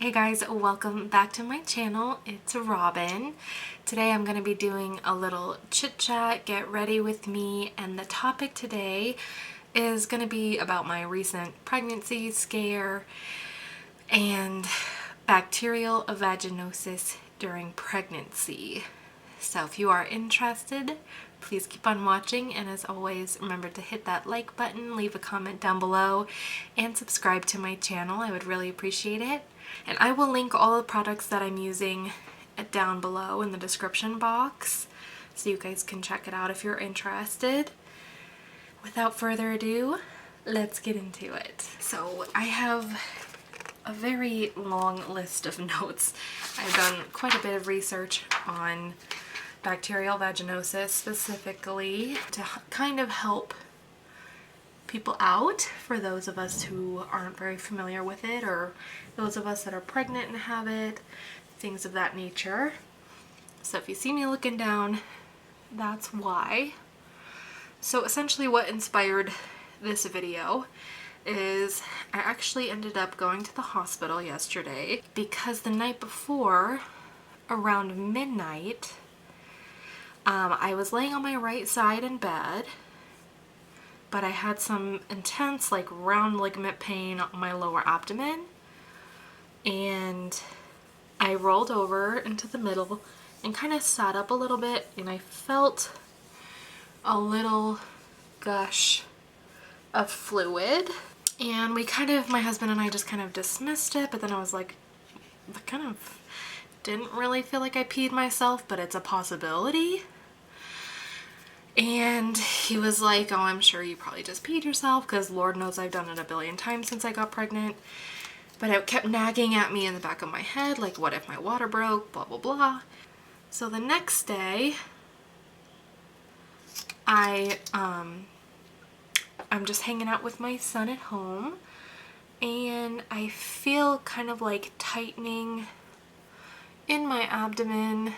Hey guys, welcome back to my channel. It's Robin. Today I'm going to be doing a little chit chat, get ready with me, and the topic today is going to be about my recent pregnancy scare and bacterial vaginosis during pregnancy. So if you are interested, please keep on watching, and as always, remember to hit that like button, leave a comment down below, and subscribe to my channel. I would really appreciate it. And I will link all the products that I'm using down below in the description box, so you guys can check it out if you're interested. Without further ado, let's get into it. So I have a very long list of notes. I've done quite a bit of research on bacterial vaginosis specifically to kind of help people out for those of us who aren't very familiar with it, or those of us that are pregnant and have it, things of that nature. So if you see me looking down, that's why. So essentially what inspired this video is I actually ended up going to the hospital yesterday because the night before, around midnight, I was laying on my right side in bed, but I had some intense round ligament pain on my lower abdomen, and I rolled over into the middle and kind of sat up a little bit, and I felt a little gush of fluid, and my husband and I just kind of dismissed it, but then I was like, I kind of didn't really feel like I peed myself, but it's a possibility. And he was like, oh, I'm sure you probably just peed yourself, because Lord knows I've done it a billion times since I got pregnant. But it kept nagging at me in the back of my head, like, what if my water broke, blah, blah, blah. So the next day, I'm just hanging out with my son at home, and I feel kind of like tightening in my abdomen,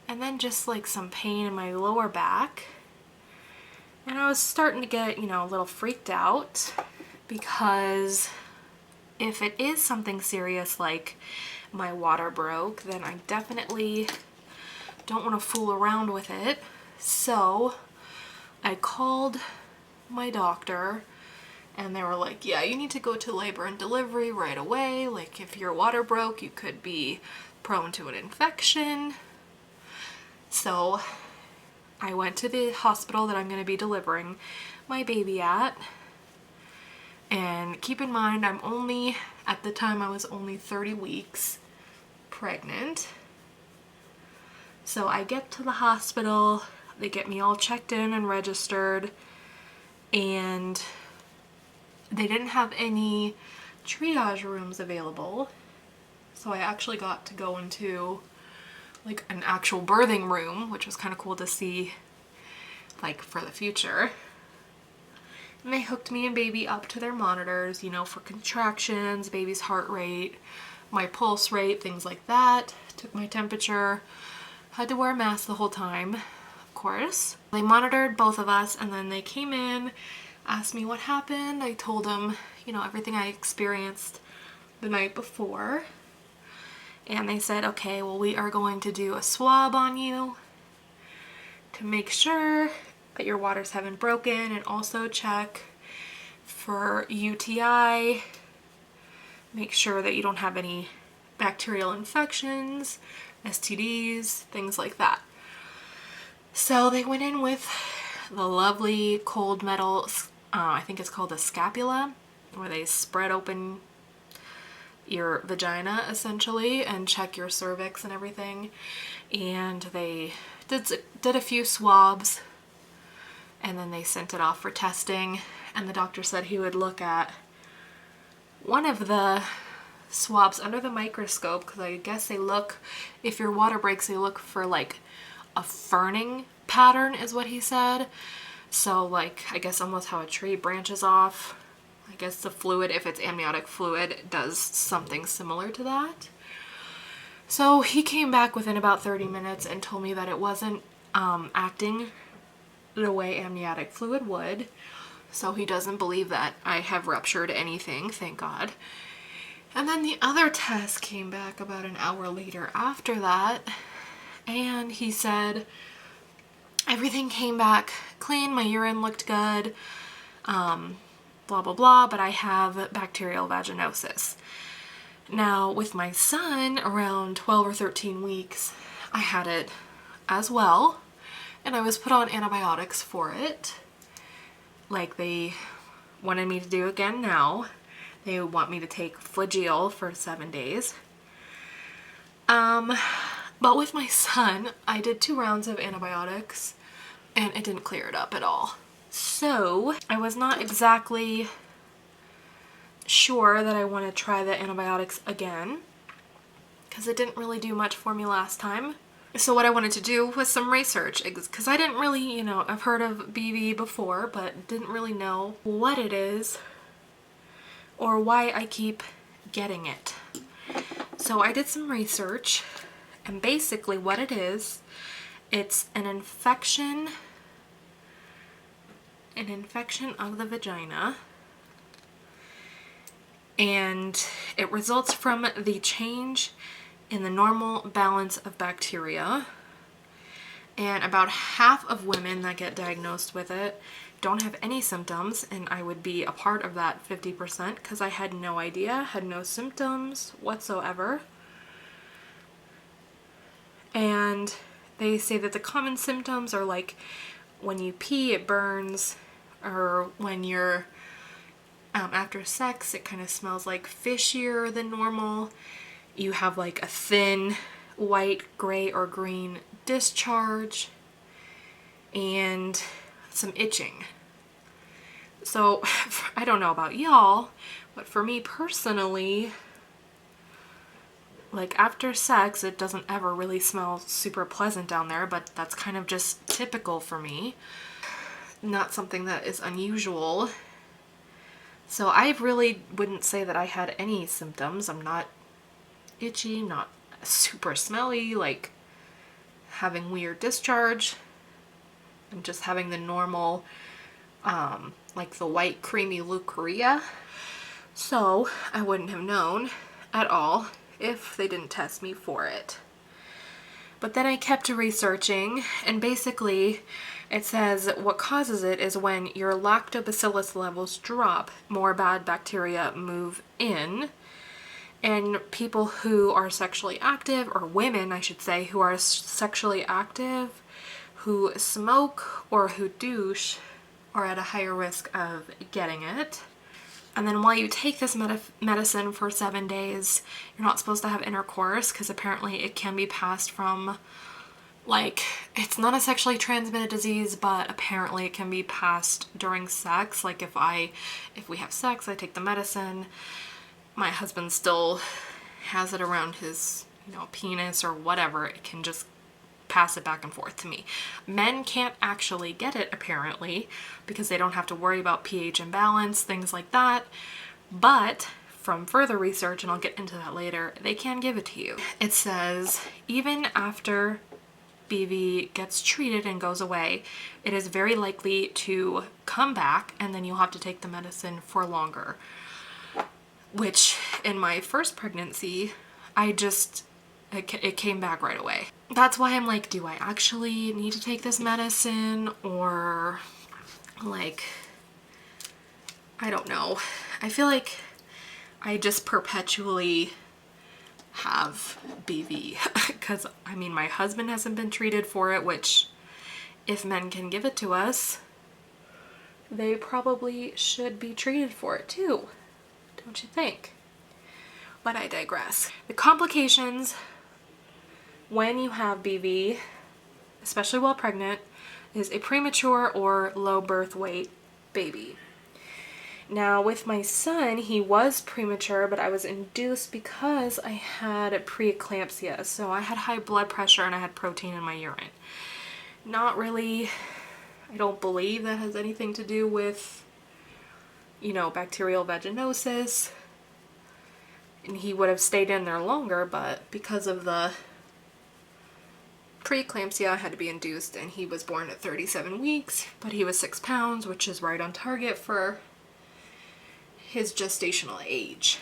and then just like some pain in my lower back. And I was starting to get, a little freaked out, because if it is something serious like my water broke, then I definitely don't want to fool around with it. So I called my doctor, and they were like, yeah, you need to go to labor and delivery right away. Like, if your water broke, you could be prone to an infection. So I went to the hospital that I'm going to be delivering my baby at. And keep in mind, at the time I was only 30 weeks pregnant. So I get to the hospital, they get me all checked in and registered, and they didn't have any triage rooms available. So I actually got to go into like an actual birthing room, which was kind of cool to see, like, for the future. And they hooked me and baby up to their monitors, for contractions, baby's heart rate, my pulse rate, things like that. Took my temperature. Had to wear a mask the whole time, of course. They monitored both of us, and then they came in, asked me what happened. I told them, everything I experienced the night before. And they said, okay, well, we are going to do a swab on you to make sure that your waters haven't broken, and also check for UTI, make sure that you don't have any bacterial infections, STDs, things like that. So they went in with the lovely cold metal, I think it's called a scapula, where they spread open your vagina essentially and check your cervix and everything. And they did a few swabs, and then they sent it off for testing. And the doctor said he would look at one of the swabs under the microscope, because I guess they look, if your water breaks, they look for like a ferning pattern is what he said. So like, I guess almost how a tree branches off. I guess the fluid, if it's amniotic fluid, does something similar to that. So he came back within about 30 minutes and told me that it wasn't acting the way amniotic fluid would. So he doesn't believe that I have ruptured anything, thank God. And then the other test came back about an hour later after that, and he said everything came back clean, my urine looked good, blah blah blah, but I have bacterial vaginosis. Now with my son, around 12 or 13 weeks, I had it as well, and I was put on antibiotics for it, like they wanted me to do again now. They want me to take Flagyl for 7 days. But with my son, I did 2 rounds of antibiotics and it didn't clear it up at all. So I was not exactly sure that I want to try the antibiotics again because it didn't really do much for me last time. So what I wanted to do was some research, because I didn't really, you know, I've heard of BV before, but didn't really know what it is or why I keep getting it. So I did some research, and basically what it is, it's an infection of the vagina, and it results from the change in the normal balance of bacteria. And about half of women that get diagnosed with it don't have any symptoms, and I would be a part of that 50% because I had no idea, had no symptoms whatsoever. And they say that the common symptoms are like when you pee it burns, or when you're after sex it kind of smells like fishier than normal. You have like a thin white, gray, or green discharge, and some itching. So I don't know about y'all, but for me personally, like after sex it doesn't ever really smell super pleasant down there, but that's kind of just typical for me. Not something that is unusual. So I really wouldn't say that I had any symptoms. I'm not itchy, not super smelly, like having weird discharge. I'm just having the normal, like the white creamy leukorrhea. So I wouldn't have known at all if they didn't test me for it. But then I kept researching, and basically it says what causes it is when your lactobacillus levels drop, more bad bacteria move in. And people who are sexually active, or women I should say, who are sexually active, who smoke, or who douche, are at a higher risk of getting it. And then while you take this medicine for 7 days, you're not supposed to have intercourse, because apparently it can be passed from, like, it's not a sexually transmitted disease, but apparently it can be passed during sex. Like if we have sex, I take the medicine, my husband still has it around his, you know, penis or whatever, it can just pass it back and forth to me. Men can't actually get it apparently because they don't have to worry about pH imbalance, things like that. But from further research, and I'll get into that later, they can give it to you. It says even after BV gets treated and goes away, it is very likely to come back, and then you'll have to take the medicine for longer. Which in my first pregnancy, it came back right away. That's why I'm like, do I actually need to take this medicine? Or like, I don't know. I feel like I just perpetually have BV because I mean my husband hasn't been treated for it, which if men can give it to us, they probably should be treated for it too. Don't you think? But I digress. The complications when you have BV, especially while pregnant, is a premature or low birth weight baby. Now with my son, he was premature, but I was induced because I had preeclampsia. So I had high blood pressure and I had protein in my urine. Not really, I don't believe that has anything to do with, you know, bacterial vaginosis. And he would have stayed in there longer, but because of the preeclampsia, I had to be induced, and he was born at 37 weeks, but he was 6 pounds, which is right on target for his gestational age.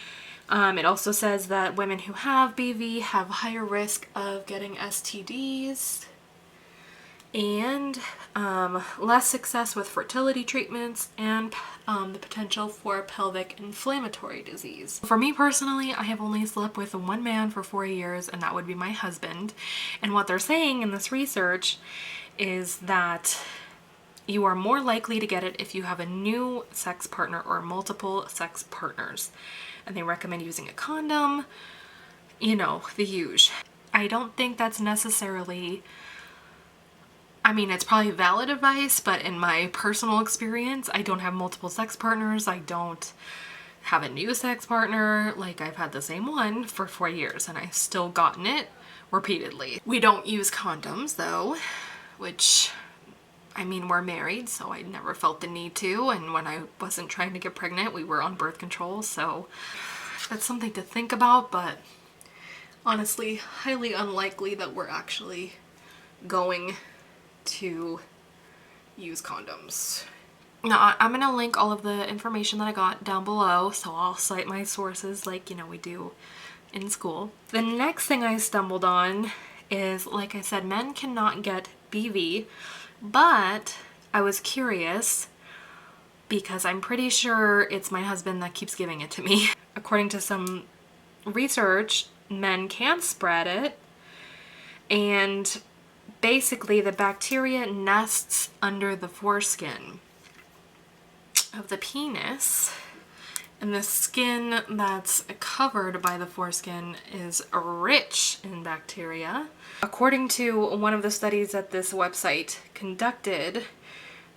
It also says that women who have BV have higher risk of getting STDs and less success with fertility treatments and the potential for pelvic inflammatory disease. For me personally, I have only slept with one man for 4 years, and that would be my husband. And what they're saying in this research is that you are more likely to get it if you have a new sex partner or multiple sex partners. And they recommend using a condom, you know, the huge. I don't think that's necessarily, I mean, it's probably valid advice, but in my personal experience, I don't have multiple sex partners. I don't have a new sex partner. Like, I've had the same one for 4 years and I've still gotten it repeatedly. We don't use condoms though, which, I mean, we're married, so I never felt the need to, and when I wasn't trying to get pregnant, we were on birth control, so that's something to think about, but honestly, highly unlikely that we're actually going to use condoms. Now, I'm gonna link all of the information that I got down below, so I'll cite my sources like, you know, we do in school. The next thing I stumbled on is, like I said, men cannot get BV, but I was curious because I'm pretty sure it's my husband that keeps giving it to me. According to some research, men can spread it, and basically the bacteria nests under the foreskin of the penis, and the skin that's covered by the foreskin is rich in bacteria. According to one of the studies that this website conducted,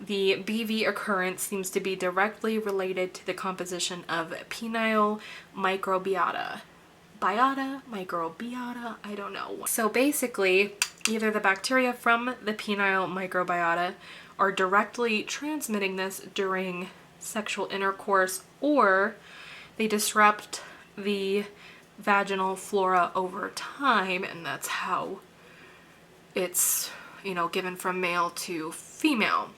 the BV occurrence seems to be directly related to the composition of penile microbiota. Microbiota, I don't know. So basically, either the bacteria from the penile microbiota are directly transmitting this during sexual intercourse, or they disrupt the vaginal flora over time, and that's how it's, you know, given from male to female.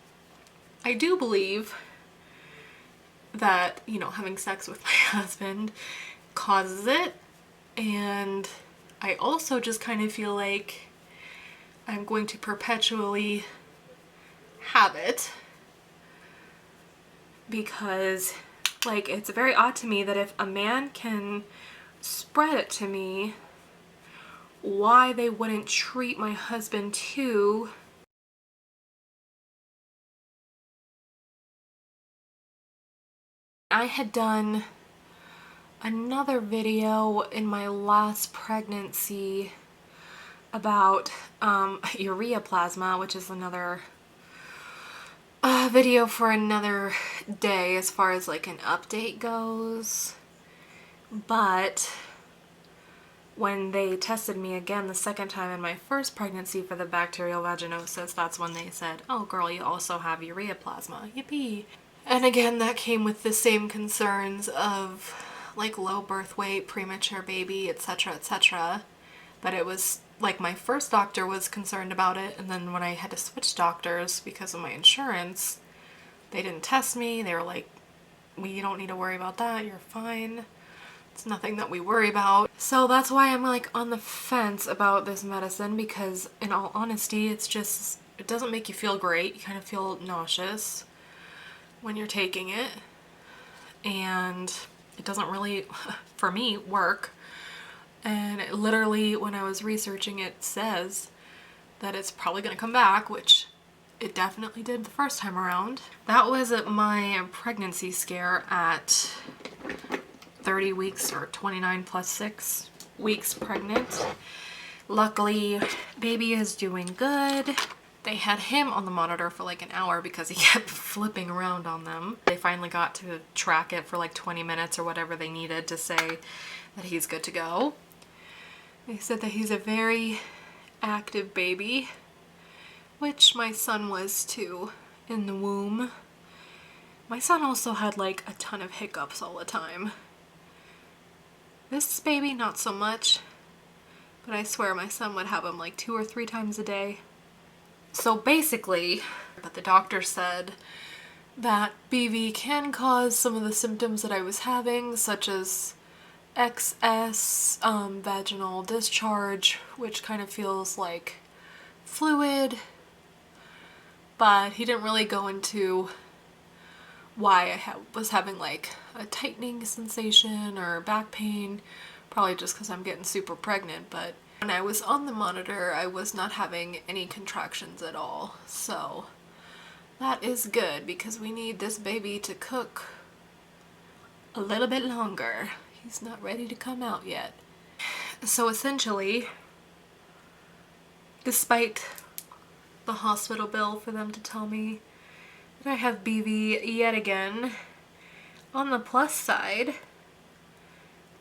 I do believe that, you know, having sex with my husband causes it, and I also just kind of feel like I'm going to perpetually have it because, like, it's very odd to me that if a man can spread it to me, why they wouldn't treat my husband too. I had done another video in my last pregnancy about ureaplasma, which is another video for another day as far as like an update goes. But when they tested me again the second time in my first pregnancy for the bacterial vaginosis, that's when they said, oh girl, you also have ureaplasma. Yippee. And again, that came with the same concerns of like low birth weight, premature baby, etc., etc. But it was like my first doctor was concerned about it, and then when I had to switch doctors because of my insurance, they didn't test me. They were like, we don't need to worry about that, you're fine. It's nothing that we worry about. So that's why I'm like on the fence about this medicine, because in all honesty, it's just, it doesn't make you feel great. You kind of feel nauseous when you're taking it, and it doesn't really, for me, work. And it literally, when I was researching, it says that it's probably going to come back, which it definitely did the first time around. That was my pregnancy scare at 30 weeks or 29 plus 6 weeks pregnant. Luckily, baby is doing good. They had him on the monitor for like an hour because he kept flipping around on them. They finally got to track it for like 20 minutes or whatever they needed to say that he's good to go. They said that he's a very active baby, which my son was too in the womb. My son also had like a ton of hiccups all the time. This baby, not so much, but I swear my son would have them like 2 or 3 times a day. So basically, but the doctor said that BV can cause some of the symptoms that I was having, such as excess vaginal discharge, which kind of feels like fluid, but he didn't really go into why I was having like a tightening sensation or back pain, probably just because I'm getting super pregnant. But when I was on the monitor, I was not having any contractions at all, so that is good because we need this baby to cook a little bit longer. He's not ready to come out yet. So essentially, despite the hospital bill for them to tell me that I have BV yet again, on the plus side,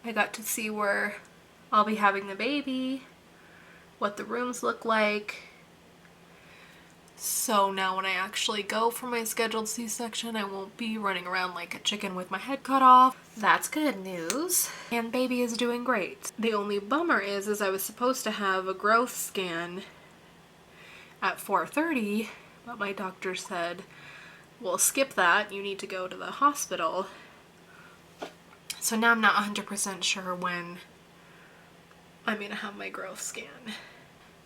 I got to see where I'll be having the baby, what the rooms look like. So now when I actually go for my scheduled C-section, I won't be running around like a chicken with my head cut off. That's good news. And baby is doing great. The only bummer is I was supposed to have a growth scan at 4:30, but my doctor said, well, skip that. You need to go to the hospital. So now I'm not 100% sure when I'm going to have my growth scan.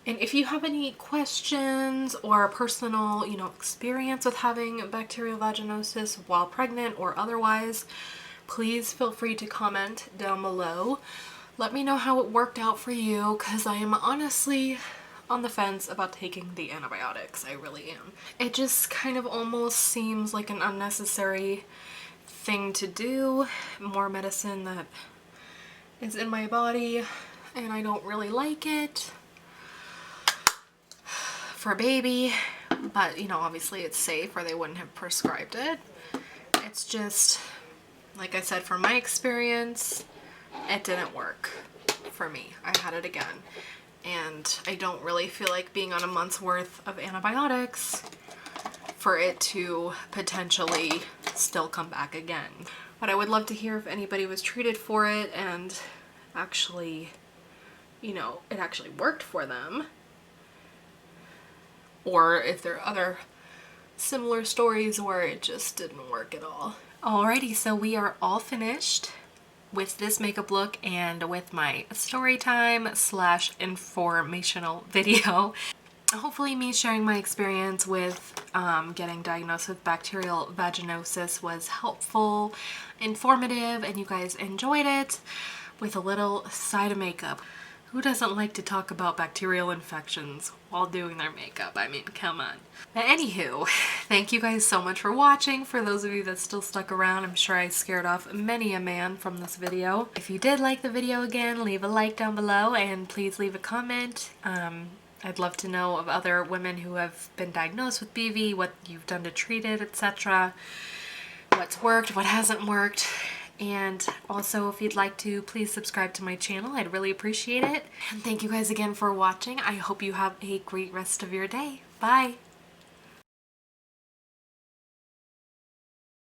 And if you have any questions or personal, experience with having bacterial vaginosis while pregnant or otherwise, please feel free to comment down below. Let me know how it worked out for you, because I am honestly on the fence about taking the antibiotics. I really am. It just kind of almost seems like an unnecessary thing to do. More medicine that is in my body, and I don't really like it for a baby, but obviously it's safe or they wouldn't have prescribed it. It's just, like I said, from my experience, it didn't work for me. I had it again, and I don't really feel like being on a month's worth of antibiotics for it to potentially still come back again. But I would love to hear if anybody was treated for it and actually, it actually worked for them, or if there are other similar stories where it just didn't work at all. Alrighty, so we are all finished with this makeup look and with my story time / informational video. Hopefully me sharing my experience with getting diagnosed with bacterial vaginosis was helpful, informative, and you guys enjoyed it with a little side of makeup. Who doesn't like to talk about bacterial infections while doing their makeup? I mean, come on. But anywho, thank you guys so much for watching. For those of you that still stuck around, I'm sure I scared off many a man from this video. If you did like the video, again, leave a like down below and please leave a comment. I'd love to know of other women who have been diagnosed with BV, what you've done to treat it, etc. What's worked, what hasn't worked. And also, if you'd like to, please subscribe to my channel. I'd really appreciate it. And thank you guys again for watching. I hope you have a great rest of your day. Bye!